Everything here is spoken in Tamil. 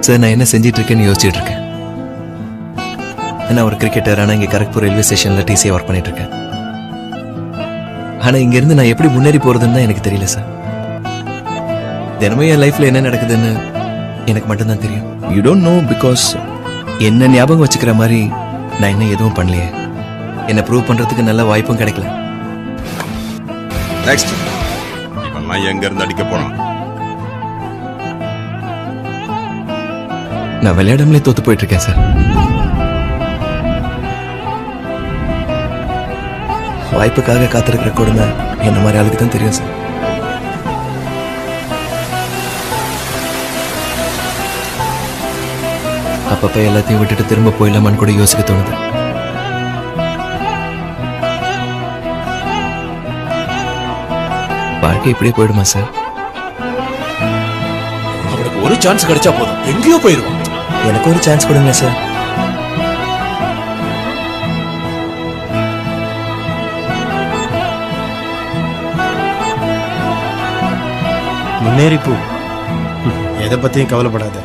சார் நான் என்ன செஞ்சிட்டு இருக்கேன்னு யோசிச்சுட்டு இருக்கேன். நான் ஒரு கிரிக்கெட்டர். ஆனால் இங்கே கரக்பூர் ரயில்வே ஸ்டேஷனில் டிசியை ஒர்க் பண்ணிட்டு இருக்கேன். ஆனால் இங்கேருந்து நான் எப்படி முன்னேறி போகிறதுன்னு தான் எனக்கு தெரியல சார். தினமும் என் லைஃப்பில் என்ன நடக்குதுன்னு எனக்கு மட்டும்தான் தெரியும். யூ டோன்ட் நோ பிகாஸ் என்ன ஞாபகம் வச்சுக்கிற மாதிரி நான் இன்னும் எதுவும் பண்ணலையே. என்னை ப்ரூவ் பண்ணுறதுக்கு நல்ல வாய்ப்பும் கிடைக்கல. நெக்ஸ்ட் இவெல்லாம் எங்க இருந்து அடிக்க போறான்? நான் விளையாடாமலே தோத்து போயிட்டு இருக்கேன் சார். வாய்ப்புக்காக காத்திருக்கிற கொடுமை என்ன மாதிரி ஆளுக்கு தான் தெரியும் சார். அப்பப்ப எல்லாத்தையும் விட்டுட்டு திரும்ப போயிடலாமான்னு கூட யோசிக்க தோணுது. வாழ்க்கை இப்படியே போயிடுமா சார்? அவனுக்கு ஒரு சான்ஸ் கிடைச்சா போதும், எங்கேயோ போயிடுவான். எனக்கு ஒரு சான்ஸ் கொடுங்க சார். முன்னேறி போ, எதை பத்தியும் கவலைப்படாத.